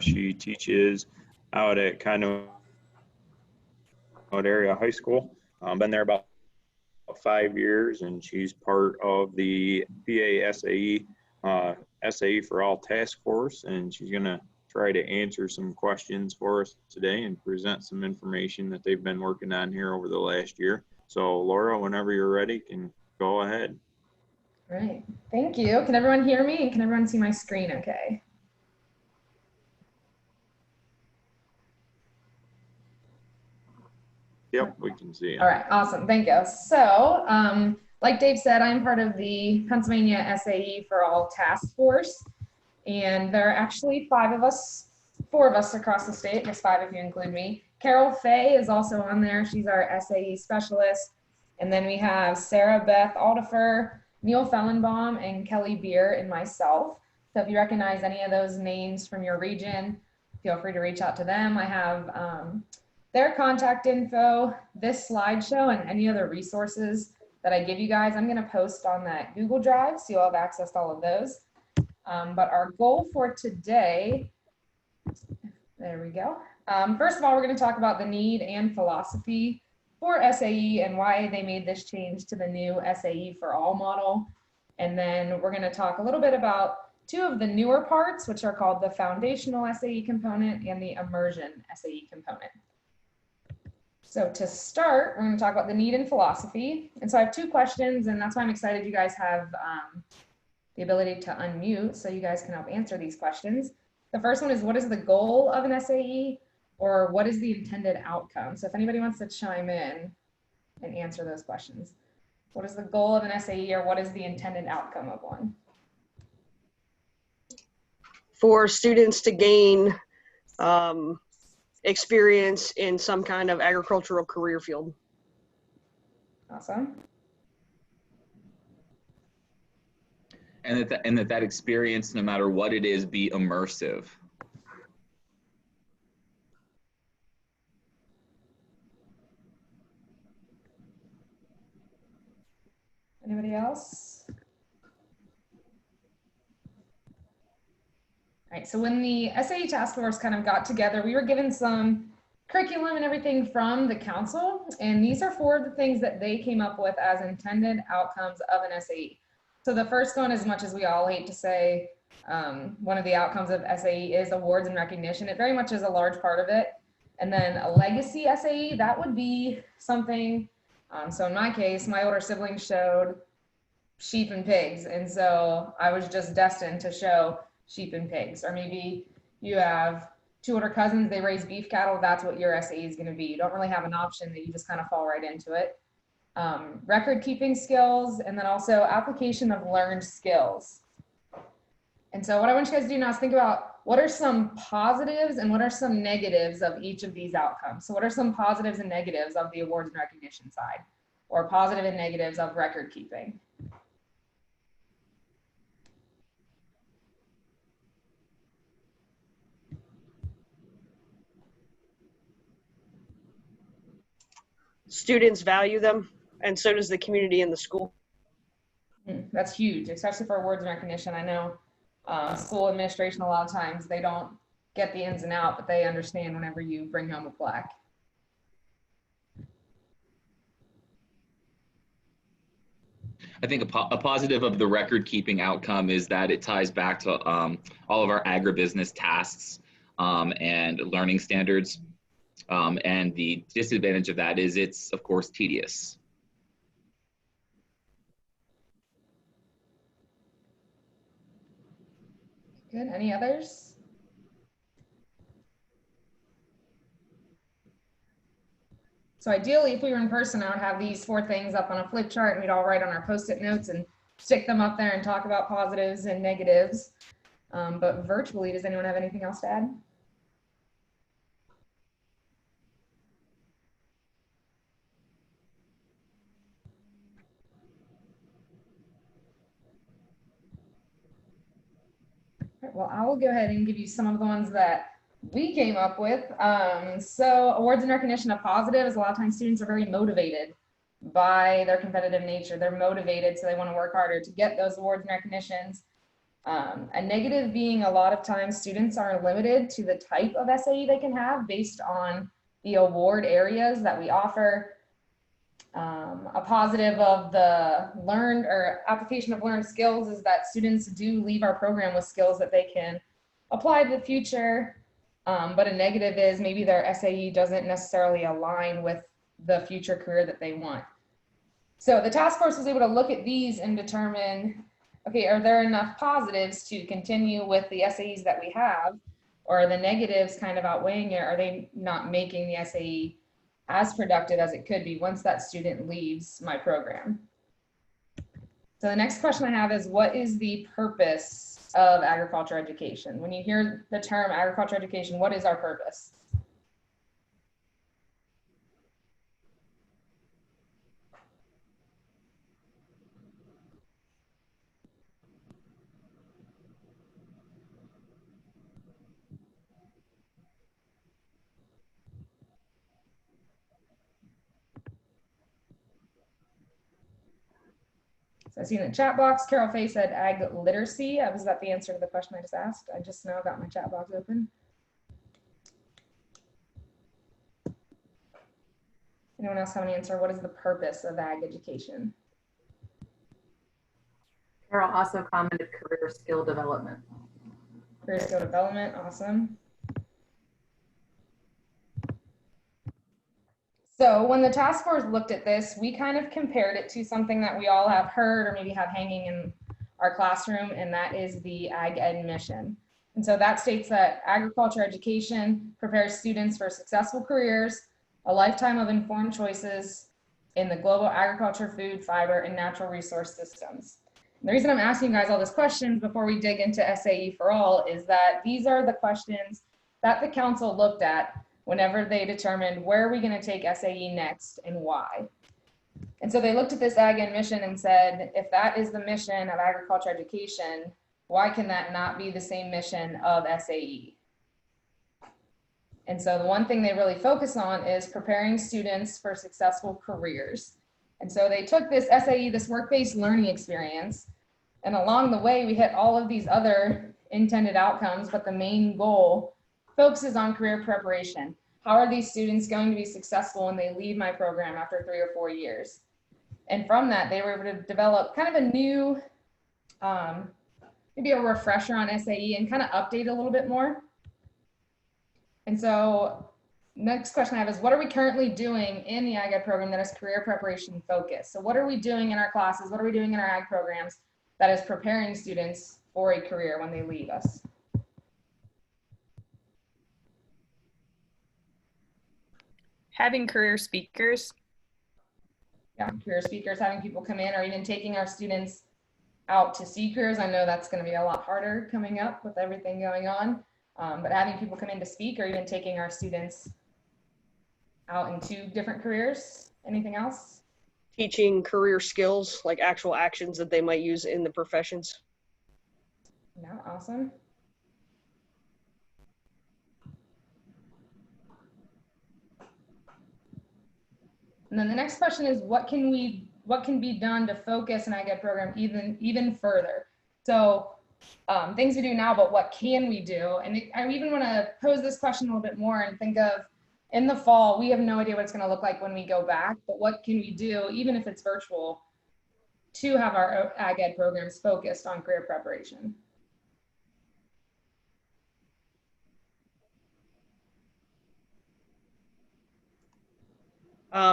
She teaches out at area high school. Been there about 5 years, and she's part of the PA SAE for All task force, and she's going to try to answer some questions for us today and present some information that they've been working on here over the last year. So Laura, whenever you're ready, can go ahead. Great, thank you. Can everyone hear me, and can everyone see my screen okay? Yep, we can see it. All right, awesome, thank you. So, like Dave said, I'm part of the Pennsylvania SAE for All task force, and there are actually four of us across the state, just 5 if you include me. Carol Fay is also on there. She's our SAE specialist. And then we have Sarah Beth Aldifer, Neil Fellenbaum, and Kelly Beer, and myself. So if you recognize any of those names from your region, feel free to reach out to them. I have their contact info, this slideshow, and any other resources that I give you guys, I'm gonna post on that Google Drive, so you'll have access to all of those. But our goal for today, there we go. First of all, we're gonna talk about the need and philosophy for SAE and why they made this change to the new SAE for All model. And then we're gonna talk a little bit about 2 of the newer parts, which are called the foundational SAE component and the immersion SAE component. So to start, we're going to talk about the need and philosophy. And so I have 2 questions, and that's why I'm excited you guys have the ability to unmute so you guys can help answer these questions. The first one is, what is the goal of an SAE, or what is the intended outcome? So if anybody wants to chime in and answer those questions. What is the goal of an SAE, or what is the intended outcome of one? For students to gain experience in some kind of agricultural career field. Awesome. And that experience, no matter what it is, be immersive. Anybody else? All right, so when the SAE task force kind of got together, we were given some curriculum and everything from the council, and these are 4 of the things that they came up with as intended outcomes of an SAE. So the first one, as much as we all hate to say, one of the outcomes of SAE is awards and recognition. It very much is a large part of it. And then a legacy SAE, that would be something, so in my case, my older siblings showed sheep and pigs, and so I was just destined to show sheep and pigs. Or maybe you have 2 older cousins, they raise beef cattle, that's what your SAE is going to be. You don't really have an option, that you just kind of fall right into it. Record keeping skills, and then also application of learned skills. And so what I want you guys to do now is think about, what are some positives and what are some negatives of each of these outcomes? So what are some positives and negatives of the awards and recognition side, or positive and negatives of record keeping? Students value them, and so does the community and the school. That's huge, especially for awards and recognition. I know school administration, a lot of times they don't get the ins and out, but they understand whenever you bring home a plaque. I think a positive of the record keeping outcome is that it ties back to all of our agribusiness tasks and learning standards. And the disadvantage of that is it's, of course, tedious. Good, any others? So ideally, if we were in person, I would have these 4 things up on a flip chart, and we'd all write on our Post-it notes and stick them up there and talk about positives and negatives. But virtually, does anyone have anything else to add? Right, well, I will go ahead and give you some of the ones that we came up with. So awards and recognition of positives, a lot of times students are very motivated by their competitive nature. They're motivated, so they want to work harder to get those awards and recognitions. A negative being a lot of times students are limited to the type of SAE they can have based on the award areas that we offer. A positive of the learned or application of learned skills is that students do leave our program with skills that they can apply to the future. But a negative is maybe their SAE doesn't necessarily align with the future career that they want. So the task force was able to look at these and determine, okay, are there enough positives to continue with the SAEs that we have, or are the negatives kind of outweighing it? Are they not making the SAE as productive as it could be once that student leaves my program? So the next question I have is, what is the purpose of agriculture education? When you hear the term agriculture education, what is our purpose? So I see in the chat box, Carol Faye said ag literacy. Was that the answer to the question I just asked? I just now got my chat box open. Anyone else have an answer? What is the purpose of ag education? Carol also commented career skill development. Career skill development, awesome. So when the task force looked at this, we kind of compared it to something that we all have heard or maybe have hanging in our classroom, and that is the Ag Ed mission. And so that states that agriculture education prepares students for successful careers, a lifetime of informed choices in the global agriculture, food, fiber, and natural resource systems. And the reason I'm asking you guys all these questions before we dig into SAE for All is that these are the questions that the council looked at whenever they determined where are we going to take SAE next and why. And so they looked at this Ag Ed mission and said, if that is the mission of agriculture education, why can that not be the same mission of SAE? And so the one thing they really focus on is preparing students for successful careers. And so they took this SAE, this work-based learning experience, and along the way we hit all of these other intended outcomes, but the main goal focuses on career preparation. How are these students going to be successful when they leave my program after 3 or 4 years? And from that, they were able to develop kind of a new, maybe a refresher on SAE and kind of update a little bit more. And so next question I have is, what are we currently doing in the Ag Ed program that is career preparation focused? So what are we doing in our classes? What are we doing in our ag programs that is preparing students for a career when they leave us? Having career speakers. Yeah, career speakers, having people come in, or even taking our students out to see careers. I know that's going to be a lot harder coming up with everything going on, but having people come in to speak, or even taking our students out into different careers. Anything else? Teaching career skills, like actual actions that they might use in the professions. Yeah, awesome. And then the next question is, what can be done to focus an Ag Ed program even further? So things we do now, but what can we do? And I even want to pose this question a little bit more and think of, in the fall, we have no idea what it's going to look like when we go back, but what can we do, even if it's virtual, to have our Ag Ed programs focused on career preparation?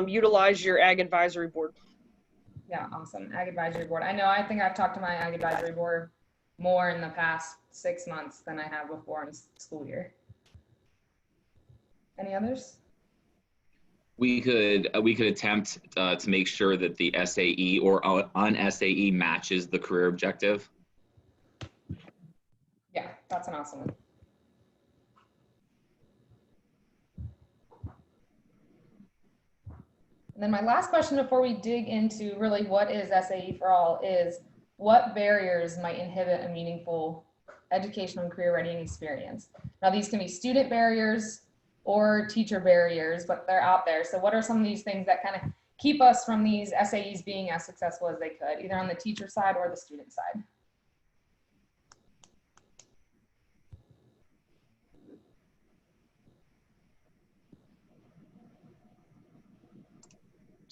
Utilize your Ag Advisory Board. Yeah, awesome. Ag Advisory Board. I think I've talked to my Ag Advisory Board more in the past 6 months than I have before in school year. Any others? We could attempt to make sure that the SAE or on SAE matches the career objective. Yeah, that's an awesome one. And then my last question before we dig into really what is SAE for All is, what barriers might inhibit a meaningful educational and career readying experience? Now, these can be student barriers or teacher barriers, but they're out there. So what are some of these things that kind of keep us from these SAEs being as successful as they could, either on the teacher side or the student side?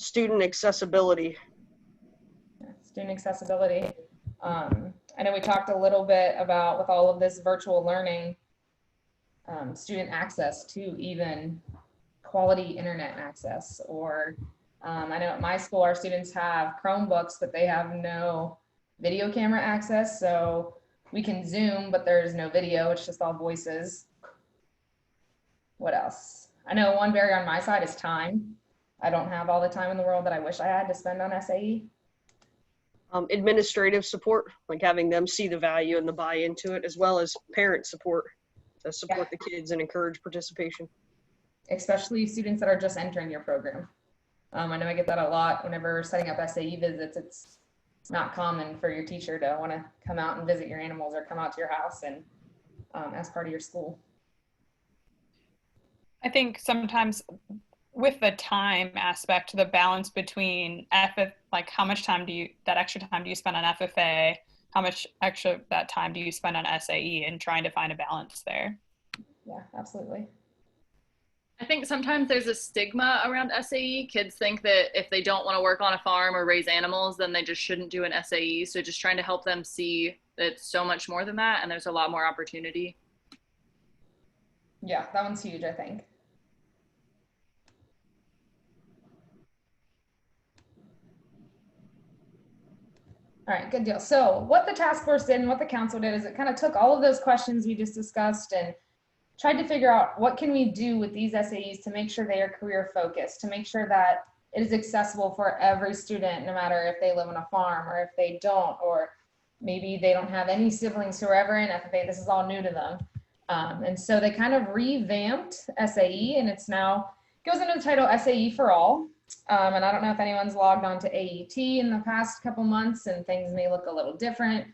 Student accessibility. Student accessibility. I know we talked a little bit about, with all of this virtual learning, student access to even quality internet access, or I know at my school our students have Chromebooks, but they have no video camera access, so we can Zoom, but there's no video, it's just all voices. What else? I know one barrier on my side is time. I don't have all the time in the world that I wish I had to spend on SAE. Administrative support, like having them see the value and the buy into it, as well as parent support to support the kids and encourage participation. Especially students that are just entering your program. I know I get that a lot whenever setting up SAE visits. It's not common for your teacher to want to come out and visit your animals or come out to your house and as part of your school. I think sometimes with the time aspect, the balance between like how much time that extra time do you spend on FFA, how much extra that time do you spend on SAE, and trying to find a balance there. Yeah, absolutely. I think sometimes there's a stigma around SAE. Kids think that if they don't want to work on a farm or raise animals, then they just shouldn't do an SAE. So just trying to help them see that it's so much more than that, and there's a lot more opportunity. Yeah, that one's huge, I think. All right, good deal. So what the task force did and what the council did is it kind of took all of those questions we just discussed and tried to figure out what can we do with these SAEs to make sure they are career focused, to make sure that it is accessible for every student, no matter if they live on a farm or if they don't, or maybe they don't have any siblings who are ever in FFA. This is all new to them. And so they kind of revamped SAE, and it's now goes under the title SAE for All. And I don't know if anyone's logged on to AET in the past couple months, and things may look a little different.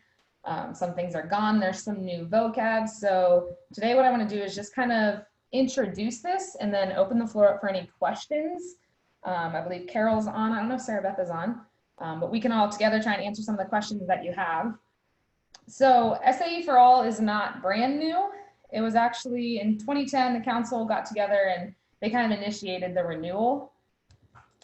Some things are gone. There's some new vocab. So today what I want to do is just kind of introduce this and then open the floor up for any questions. I believe Carol's on. I don't know if Sarah Beth is on, but we can all together try and answer some of the questions that you have. So SAE for All is not brand new. It was actually in 2010, the council got together and they kind of initiated the renewal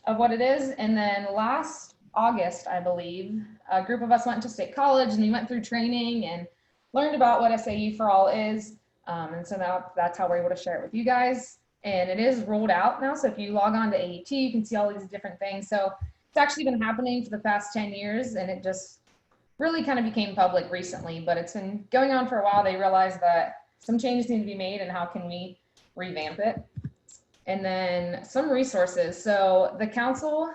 of what it is. And then last August, I believe, a group of us went to State College and we went through training and learned about what SAE for All is. And so now that's how we're able to share it with you guys. And it is rolled out now. So if you log on to AET, you can see all these different things. So it's actually been happening for the past 10 years, and it just really kind of became public recently, but it's been going on for a while. They realized that some changes need to be made and how can we revamp it. And then some resources. So the council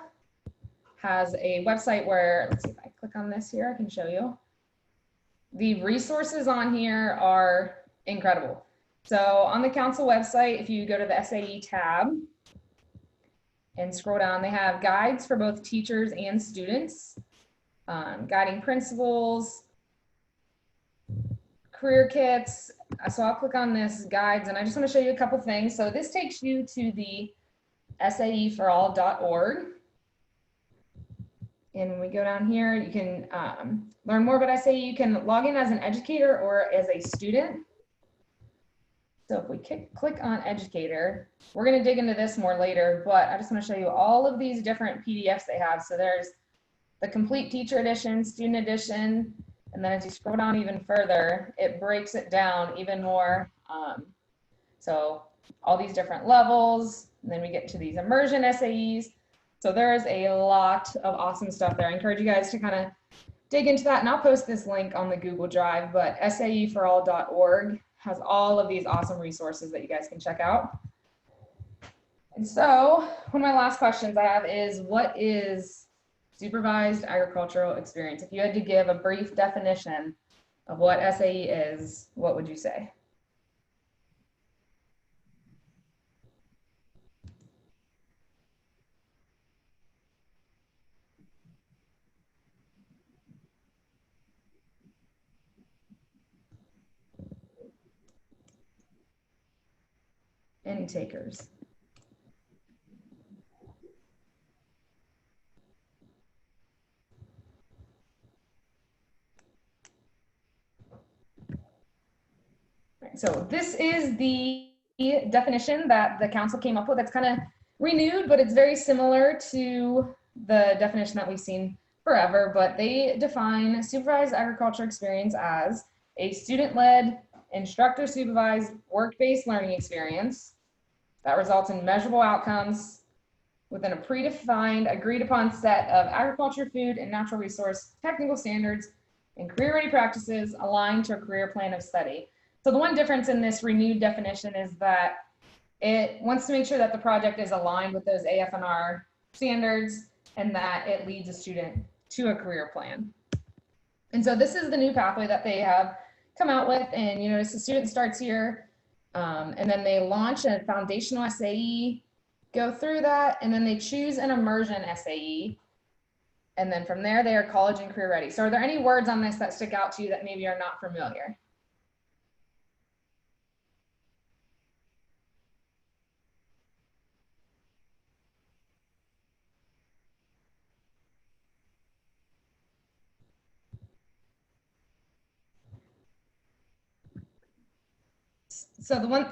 has a website where, let's see if I click on this here, I can show you. The resources on here are incredible. So on the council website, if you go to the SAE tab and scroll down, they have guides for both teachers and students, guiding principles, career kits. So I'll click on this guides, and I just want to show you a couple things. So this takes you to the saeforall.org. And when we go down here, you can learn more about SAE. You can log in as an educator or as a student. So if we click on educator, we're going to dig into this more later, but I just want to show you all of these different PDFs they have. So there's the complete teacher edition, student edition, and then as you scroll down even further, it breaks it down even more. So all these different levels, and then we get to these immersion SAEs. So there is a lot of awesome stuff there. I encourage you guys to kind of dig into that, and I'll post this link on the Google Drive, but saeforall.org has all of these awesome resources that you guys can check out. And so one of my last questions I have is, what is supervised agricultural experience? If you had to give a brief definition of what SAE is, what would you say? Any takers? So this is the definition that the council came up with. It's kind of renewed, but it's very similar to the definition that we've seen forever, but they define supervised agriculture experience as a student-led, instructor-supervised, work-based learning experience that results in measurable outcomes within a predefined, agreed-upon set of agriculture, food, and natural resource technical standards and career-ready practices aligned to a career plan of study. So the one difference in this renewed definition is that it wants to make sure that the project is aligned with those AFNR standards and that it leads a student to a career plan. And so this is the new pathway that they have come out with. And you notice the student starts here and then they launch a foundational SAE, go through that, and then they choose an immersion SAE. And then from there, they are college and career ready. So are there any words on this that stick out to you that maybe are not familiar?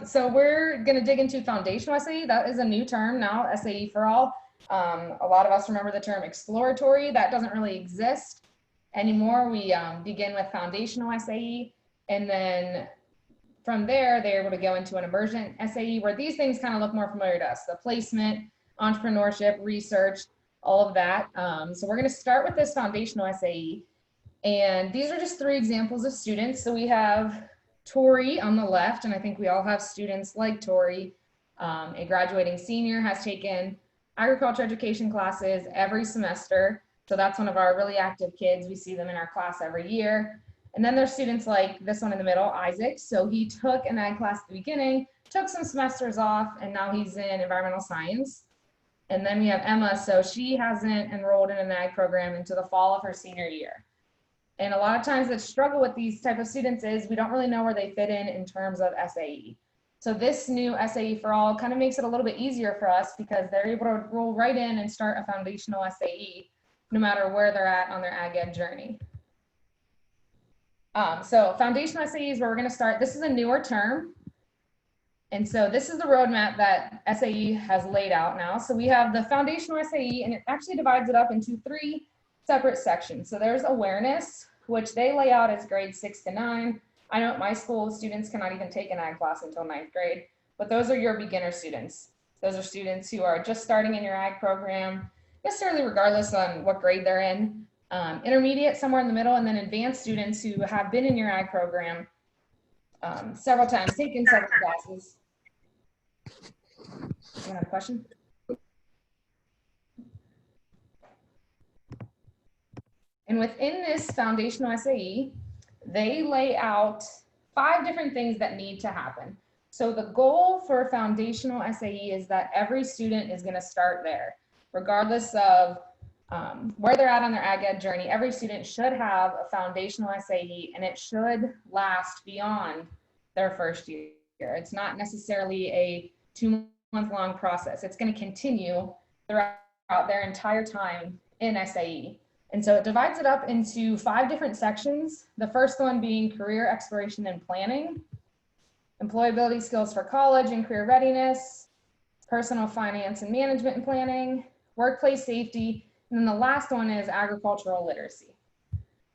So we're going to dig into foundational SAE. That is a new term now, SAE for all. A lot of us remember the term exploratory. That doesn't really exist anymore. We begin with foundational SAE, and then from there, they're able to go into an immersion SAE, where these things kind of look more familiar to us: the placement, entrepreneurship, research, all of that. So we're going to start with this foundational SAE, and these are just 3 examples of students. So we have Tori on the left, and I think we all have students like Tori. A graduating senior, has taken agriculture education classes every semester. So that's one of our really active kids. We see them in our class every year. And then there's students like this one in the middle, Isaac. So he took an ag class at the beginning, took some semesters off, and now he's in environmental science. And then we have Emma. So she hasn't enrolled in an ag program into the fall of her senior year. And a lot of times the struggle with these type of students is we don't really know where they fit in terms of SAE. So this new SAE for all kind of makes it a little bit easier for us because they're able to roll right in and start a foundational SAE no matter where they're at on their ag ed journey. So foundational SAE is where we're going to start. This is a newer term. And so this is the roadmap that SAE has laid out now. So we have the foundational SAE, and it actually divides it up into 3 separate sections. So there's awareness, which they lay out as grades 6 to 9. I know at my school, students cannot even take an ag class until 9th grade, but those are your beginner students. Those are students who are just starting in your ag program, necessarily regardless on what grade they're in. Intermediate, somewhere in the middle, and then advanced students who have been in your ag program several times, taken several classes. You have a question? And within this foundational SAE, they lay out 5 different things that need to happen. So the goal for foundational SAE is that every student is going to start there, regardless of where they're at on their ag ed journey. Every student should have a foundational SAE, and it should last beyond their first year. It's not necessarily a 2-month-long process. It's going to continue throughout their entire time in SAE. And so it divides it up into 5 different sections. The first one being career exploration and planning, employability skills for college and career readiness, personal finance and management and planning, workplace safety, and then the last one is agricultural literacy.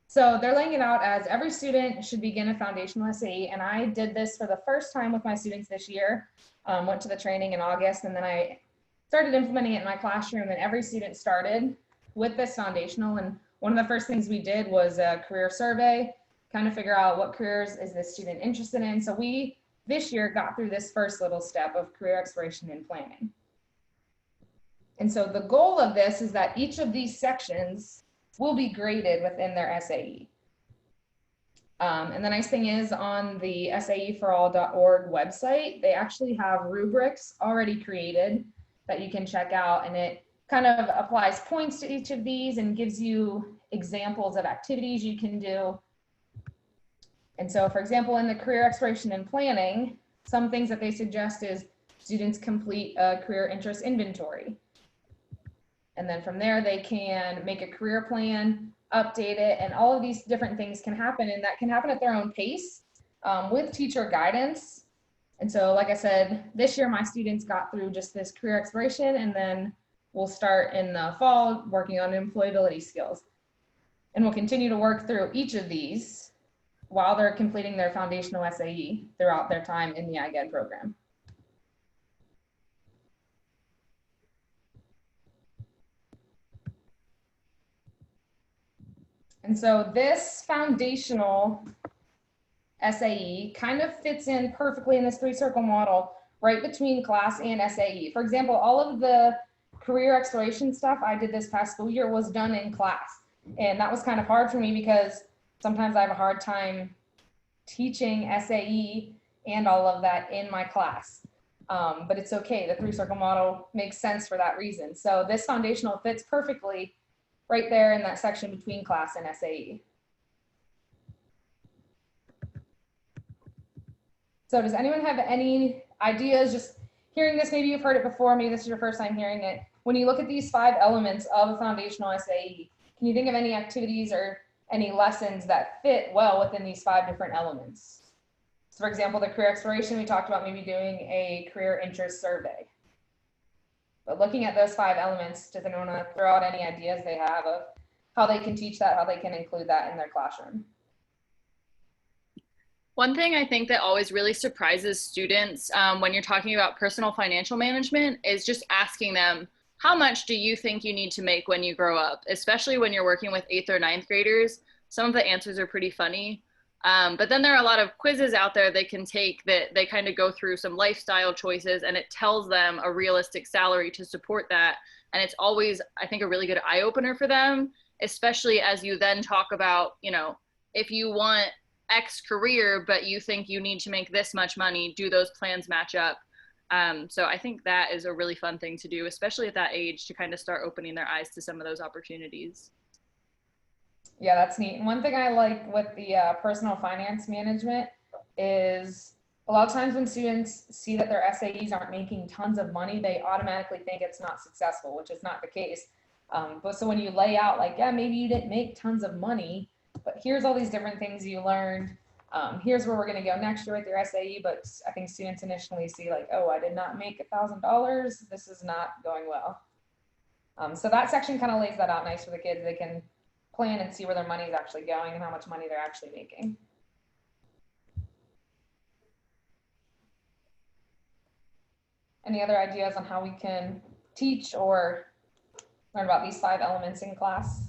So they're laying it out as every student should begin a foundational SAE, and I did this for the first time with my students this year. Went to the training in August, and then I started implementing it in my classroom, and every student started with this foundational. And one of the first things we did was a career survey, kind of figure out what careers is this student interested in. So we, this year, got through this first little step of career exploration and planning. And so the goal of this is that each of these sections will be graded within their SAE. And the nice thing is on the SAEforall.org website, they actually have rubrics already created that you can check out, and it kind of applies points to each of these and gives you examples of activities you can do. And so, for example, in the career exploration and planning, some things that they suggest is students complete a career interest inventory. And then from there, they can make a career plan, update it, and all of these different things can happen, and that can happen at their own pace with teacher guidance. And so, like I said, this year my students got through just this career exploration, and then we'll start in the fall working on employability skills. And we'll continue to work through each of these while they're completing their foundational SAE throughout their time in the Ag Ed program. And so this foundational SAE kind of fits in perfectly in this 3-circle model right between class and SAE. For example, all of the career exploration stuff I did this past school year was done in class. And that was kind of hard for me because sometimes I have a hard time teaching SAE and all of that in my class. But it's okay. The 3-circle model makes sense for that reason. So this foundational fits perfectly right there in that section between class and SAE. So does anyone have any ideas? Just hearing this, maybe you've heard it before, maybe this is your first time hearing it. When you look at these 5 elements of a foundational SAE, can you think of any activities or any lessons that fit well within these 5 different elements? So for example, the career exploration, we talked about maybe doing a career interest survey. But looking at those 5 elements, does anyone want to throw out any ideas they have of how they can teach that, how they can include that in their classroom? One thing I think that always really surprises students when you're talking about personal financial management is just asking them, how much do you think you need to make when you grow up? Especially when you're working with 8th or 9th graders. Some of the answers are pretty funny. But then there are a lot of quizzes out there they can take that they kind of go through some lifestyle choices, and it tells them a realistic salary to support that. And it's always, I think, a really good eye opener for them, especially as you then talk about, you know, if you want X career, but you think you need to make this much money, do those plans match up? So I think that is a really fun thing to do, especially at that age, to kind of start opening their eyes to some of those opportunities. Yeah, that's neat. And one thing I like with the personal finance management is a lot of times when students see that their SAEs aren't making tons of money, they automatically think it's not successful, which is not the case. But so when you lay out like, yeah, maybe you didn't make tons of money, but here's all these different things you learned. Here's where we're going to go next year with your SAE. But I think students initially see like, oh, I did not make $1,000. This is not going well. So that section kind of lays that out nice for the kids. They can plan and see where their money is actually going and how much money they're actually making. Any other ideas on how we can teach or learn about these 5 elements in class?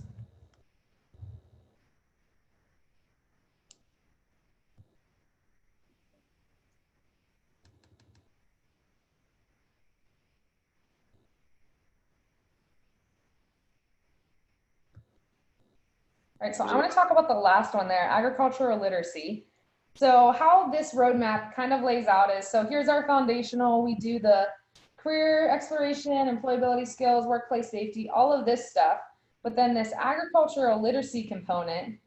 All right, so I want to talk about the last one there, agricultural literacy. So how this roadmap kind of lays out is, so here's our foundational, we do the career exploration, employability skills, workplace safety, all of this stuff. But then this agricultural literacy component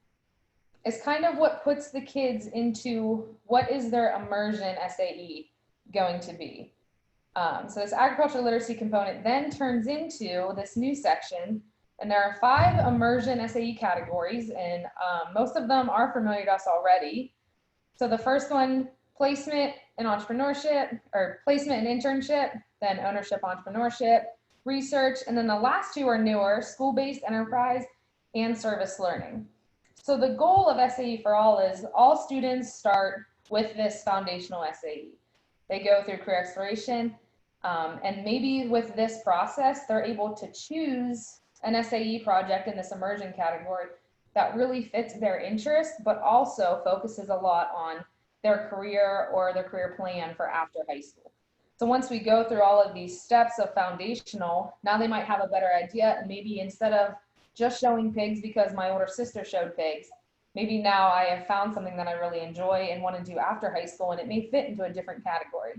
is kind of what puts the kids into what is their immersion SAE going to be. So this agricultural literacy component then turns into this new section. And there are 5 immersion SAE categories, and most of them are familiar to us already. So the first one, placement and entrepreneurship, or placement and internship, then ownership, entrepreneurship, research, and then the last 2 are newer, school-based enterprise and service learning. So the goal of SAE for All is all students start with this foundational SAE. They go through career exploration, and maybe with this process, they're able to choose an SAE project in this immersion category that really fits their interest, but also focuses a lot on their career or their career plan for after high school. So once we go through all of these steps of foundational, now they might have a better idea, and maybe instead of just showing pigs because my older sister showed pigs, maybe now I have found something that I really enjoy and want to do after high school, and it may fit into a different category.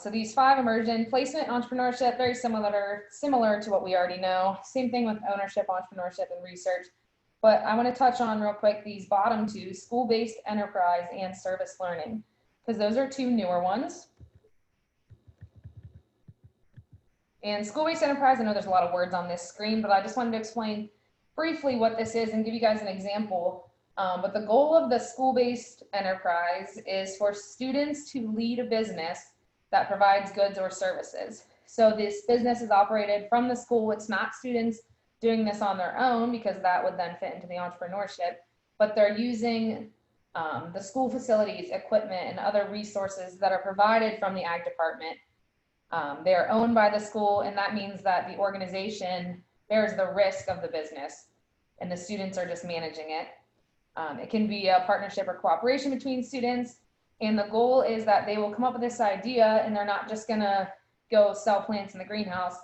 So these 5 immersion, placement, entrepreneurship, very similar to what we already know. Same thing with ownership, entrepreneurship, and research. But I want to touch on real quick these bottom 2, school-based enterprise and service learning, because those are 2 newer ones. And school-based enterprise, I know there's a lot of words on this screen, but I just wanted to explain briefly what this is and give you guys an example. But the goal of the school-based enterprise is for students to lead a business that provides goods or services. So this business is operated from the school. It's not students doing this on their own, because that would then fit into the entrepreneurship, but they're using the school facilities, equipment, and other resources that are provided from the ag department. They are owned by the school, and that means that the organization bears the risk of the business, and the students are just managing it. It can be a partnership or cooperation between students, and the goal is that they will come up with this idea, and they're not just gonna go sell plants in the greenhouse,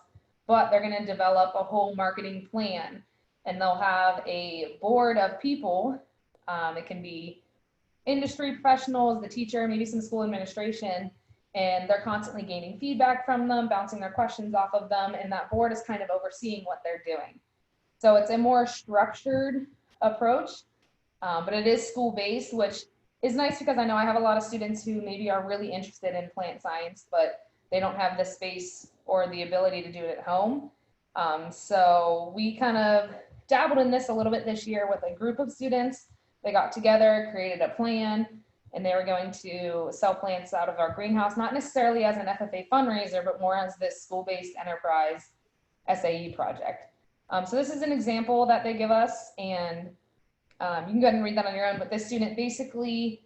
but they're gonna develop a whole marketing plan, and they'll have a board of people. It can be industry professionals, the teacher, maybe some school administration, and they're constantly gaining feedback from them, bouncing their questions off of them, and that board is kind of overseeing what they're doing. So it's a more structured approach, but it is school-based, which is nice because I know I have a lot of students who maybe are really interested in plant science, but they don't have the space or the ability to do it at home. So we kind of dabbled in this a little bit this year with a group of students. They got together, created a plan, and they were going to sell plants out of our greenhouse, not necessarily as an FFA fundraiser, but more as this school-based enterprise SAE project. So this is an example that they give us, and you can go ahead and read that on your own, but this student basically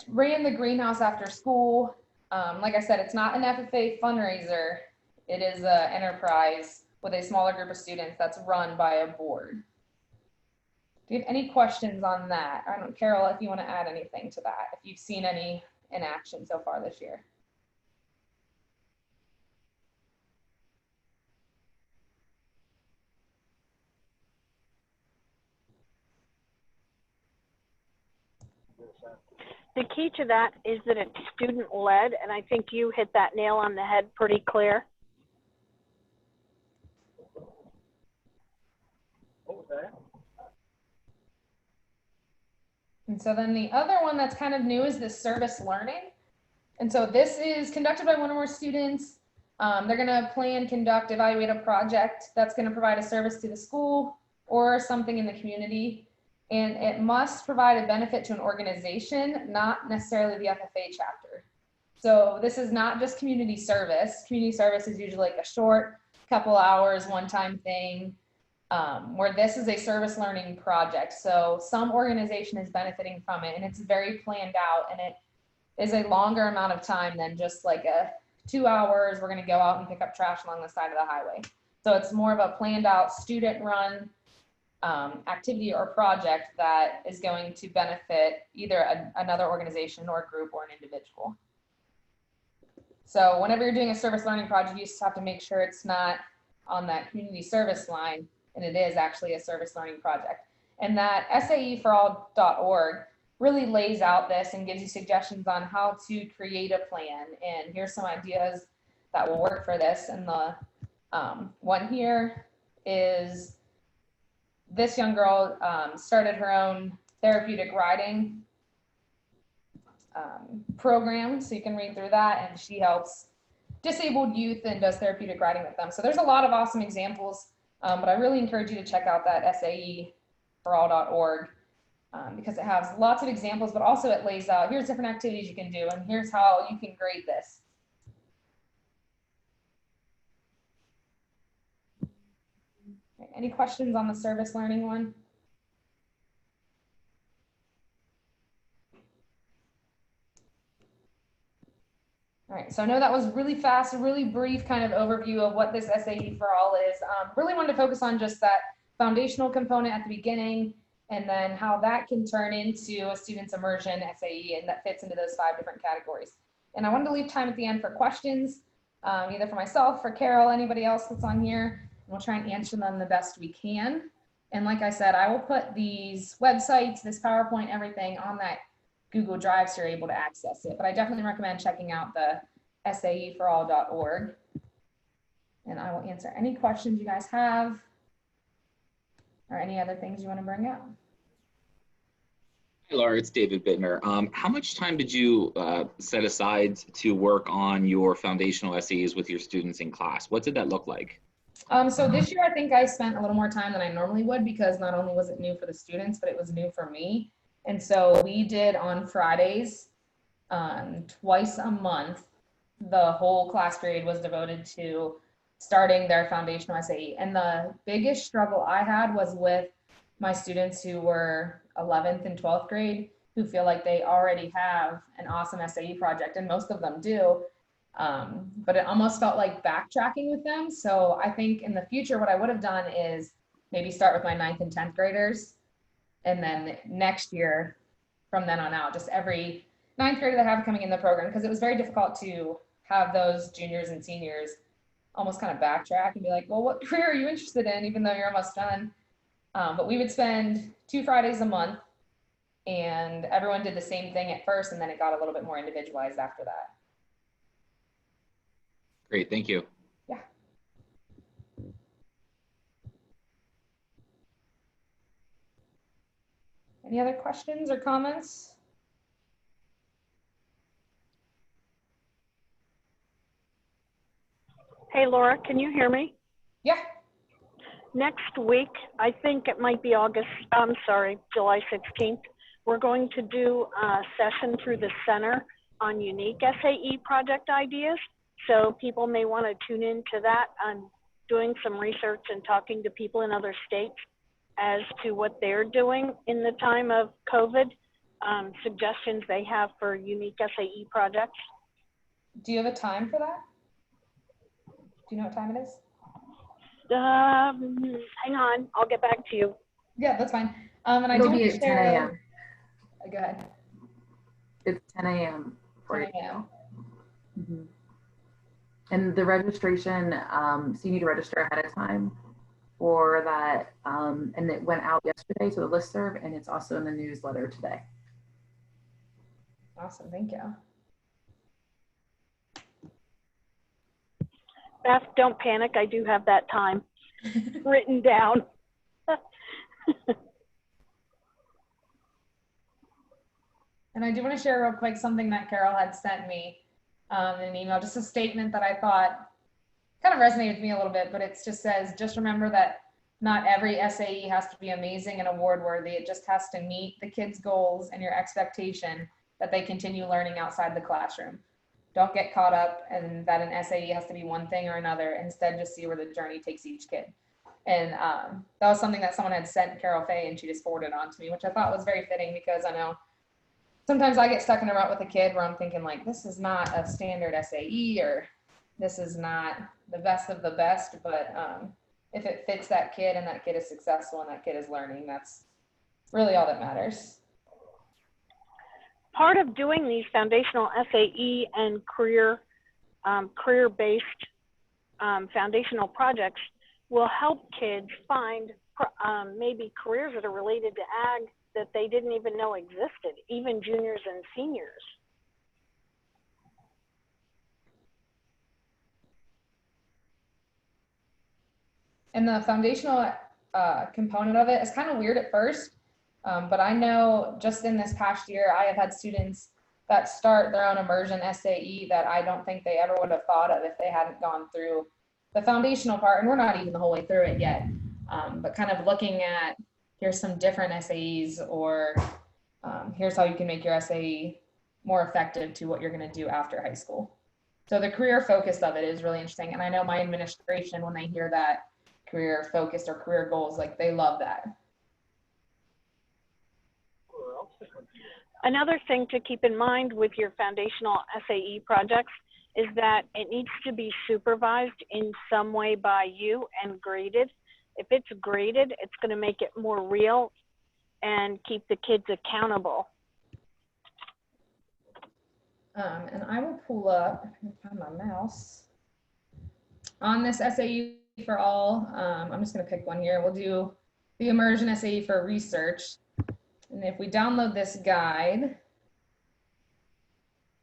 ran the greenhouse after school. Like I said, it's not an FFA fundraiser. It is an enterprise with a smaller group of students that's run by a board. Do you have any questions on that? I don't know, Carol, if you want to add anything to that, if you've seen any in action so far this year. The key to that is that it's student-led, and I think you hit that nail on the head pretty clear. And so then the other one that's kind of new is this service learning. And so this is conducted by one of our students. They're going to plan, conduct, evaluate a project that's going to provide a service to the school or something in the community. And it must provide a benefit to an organization, not necessarily the FFA chapter. So this is not just community service. Community service is usually like a short couple hours, one-time thing, where this is a service learning project. So some organization is benefiting from it, and it's very planned out, and it is a longer amount of time than just like 2 hours. We're going to go out and pick up trash along the side of the highway. So it's more of a planned out student run activity or project that is going to benefit either another organization or group or an individual. So whenever you're doing a service learning project, you just have to make sure it's not on that community service line, and it is actually a service learning project. And that SAEforall.org really lays out this and gives you suggestions on how to create a plan. And here's some ideas that will work for this. And the one here is this young girl started her own therapeutic riding program. So you can read through that, and she helps disabled youth and does therapeutic riding with them. So there's a lot of awesome examples, but I really encourage you to check out that SAEforall.org because it has lots of examples, but also it lays out, here's different activities you can do, and here's how you can grade this. Okay, any questions on the service learning one? All right, so I know that was really fast, a really brief kind of overview of what this SAE for All is. Really wanted to focus on just that foundational component at the beginning, and then how that can turn into a student's immersion SAE, and that fits into those 5 different categories. And I wanted to leave time at the end for questions, either for myself, for Carol, anybody else that's on here, and we'll try and answer them the best we can. And like I said, I will put these websites, this PowerPoint, everything on that Google Drive so you're able to access it. But I definitely recommend checking out the SAEforall.org. And I will answer any questions you guys have or any other things you want to bring up. Hey Laura, it's David Bittner. How much time did you set aside to work on your foundational SAEs with your students in class? What did that look like? So this year, I think I spent a little more time than I normally would because not only was it new for the students, but it was new for me. And so we did on Fridays, twice a month, the whole class period was devoted to starting their foundational SAE. And the biggest struggle I had was with my students who were 11th and 12th grade, who feel like they already have an awesome SAE project, and most of them do. But it almost felt like backtracking with them. So I think in the future, what I would have done is maybe start with my 9th and 10th graders. And then next year, from then on out, just every 9th grader that I have coming in the program, because it was very difficult to have those juniors and seniors almost kind of backtrack and be like, well, what career are you interested in, even though you're almost done? But we would spend 2 Fridays a month, and everyone did the same thing at first, and then it got a little bit more individualized after that. Great, thank you. Yeah. Any other questions or comments? Hey, Laura, can you hear me? Yeah. Next week, I think it might be July 16th, we're going to do a session through the center on unique SAE project ideas. So people may want to tune into that. I'm doing some research and talking to people in other states as to what they're doing in the time of COVID, suggestions they have for unique SAE projects. Do you have a time for that? Do you know what time it is? Hang on, I'll get back to you. Yeah, that's fine. And I It'll do be want at to 10 share. a.m. Go ahead. It's 10 a.m. 10 a.m. Mm-hmm. And the registration, so you need to register ahead of time for that. And it went out yesterday to the listserv, and it's also in the newsletter today. Awesome, thank you. Beth, don't panic. I do have that time written down. And I do want to share real quick something that Carol had sent me in an email, just a statement that I thought kind of resonated with me a little bit, but it just says, just remember that not every SAE has to be amazing and award worthy. It just has to meet the kids' goals and your expectation that they continue learning outside the classroom. Don't get caught up in that an SAE has to be one thing or another. Instead, just see where the journey takes each kid. And that was something that someone had sent Carol Fay, and she just forwarded on to me, which I thought was very fitting, because I know sometimes I get stuck in a rut with a kid where I'm thinking like, this is not a standard SAE, or this is not the best of the best, but if it fits that kid and that kid is successful and that kid is learning, that's really all that matters. Part of doing these foundational SAE and career-based foundational projects will help kids find maybe careers that are related to ag that they didn't even know existed, even juniors and seniors. And the foundational component of it is kind of weird at first, but I know just in this past year, I have had students that start their own immersion SAE that I don't think they ever would have thought of if they hadn't gone through the foundational part, and we're not even the whole way through it yet, but kind of looking at, here's some different SAEs, or here's how you can make your SAE more effective to what you're going to do after high school. So the career focus of it is really interesting, and I know my administration, when they hear that career focused or career goals, like they love that. Another thing to keep in mind with your foundational SAE projects is that it needs to be supervised in some way by you and graded. If it's graded, it's going to make it more real and keep the kids accountable. And I will pull up, find my mouse. On this SAE for all, I'm just going to pick one here. We'll do the immersion SAE for research. And if we download this guide,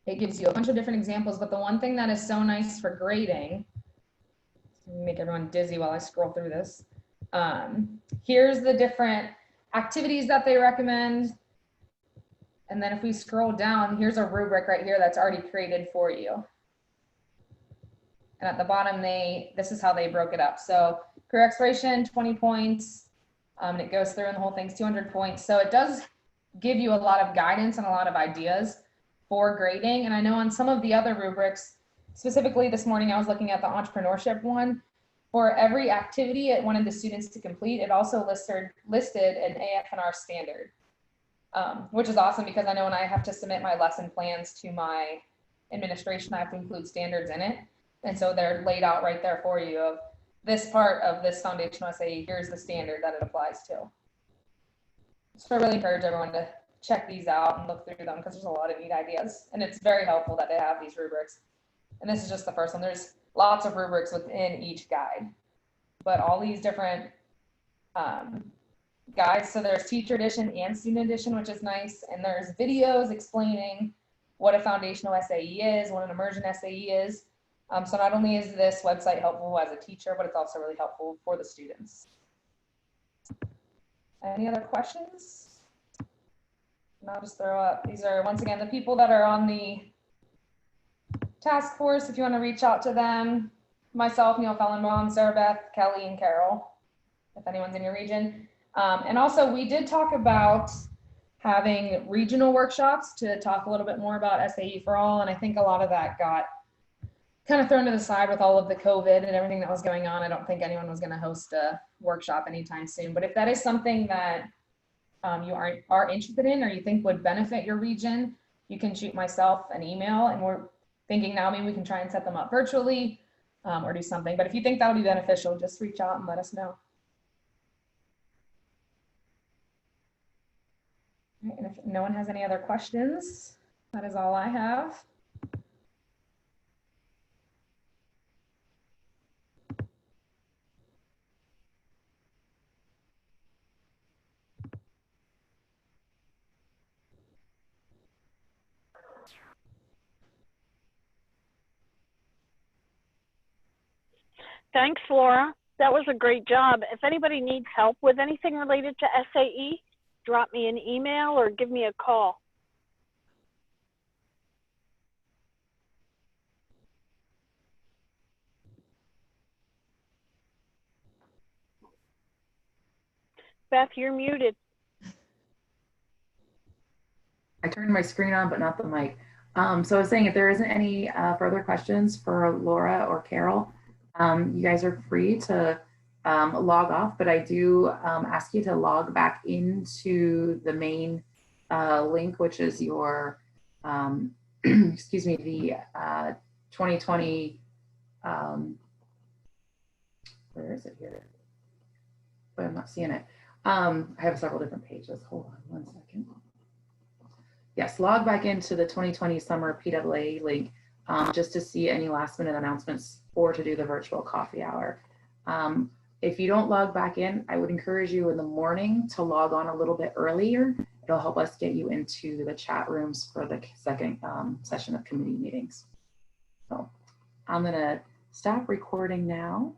it gives you a bunch of different examples, but the one thing that is so nice for grading, make everyone dizzy while I scroll through this. Here's the different activities that they recommend. And then if we scroll down, here's a rubric right here that's already created for you. And at the bottom, this is how they broke it up. So career exploration, 20 points. And it goes through and the whole thing's 200 points. So it does give you a lot of guidance and a lot of ideas for grading. And I know on some of the other rubrics, specifically this morning, I was looking at the entrepreneurship one. For every activity it wanted the students to complete, it also listed an AF&R standard, which is awesome because I know when I have to submit my lesson plans to my administration, I have to include standards in it. And so they're laid out right there for you of this part of this foundational SAE, here's the standard that it applies to. So I really encourage everyone to check these out and look through them because there's a lot of neat ideas. And it's very helpful that they have these rubrics. And this is just the first one. There's lots of rubrics within each guide, but all these different guides. So there's teacher edition and student edition, which is nice. And there's videos explaining what a foundational SAE is, what an immersion SAE is. So not only is this website helpful as a teacher, but it's also really helpful for the students. Any other questions? And I'll just throw up. These are, once again, the people that are on the task force. If you want to reach out to them, myself, Neil Fellenbaum, Sarah Beth, Kelly, and Carol, if anyone's in your region. And also, we did talk about having regional workshops to talk a little bit more about SAE for all. And I think a lot of that got kind of thrown to the side with all of the COVID and everything that was going on. I don't think anyone was going to host a workshop anytime soon. But if that is something that you are interested in or you think would benefit your region, you can shoot myself an email. And we're thinking now maybe we can try and set them up virtually or do something. But if you think that would be beneficial, just reach out and let us know. And if no one has any other questions, that is all I have. Thanks, Laura. That was a great job. If anybody needs help with anything related to SAE, drop me an email or give me a call. Beth, you're muted. I turned my screen on, but not the mic. So I was saying, if there isn't any further questions for Laura or Carol, you guys are free to log off, but I do ask you to log back into the main link, which is your, excuse me, the 2020, where is it here? But I'm not seeing it. I have several different pages. Hold on one second. Yes, log back into the 2020 summer PWA link just to see any last minute announcements or to do the virtual coffee hour. If you don't log back in, I would encourage you in the morning to log on a little bit earlier. It'll help us get you into the chat rooms for the second session of committee meetings. So I'm gonna stop recording now.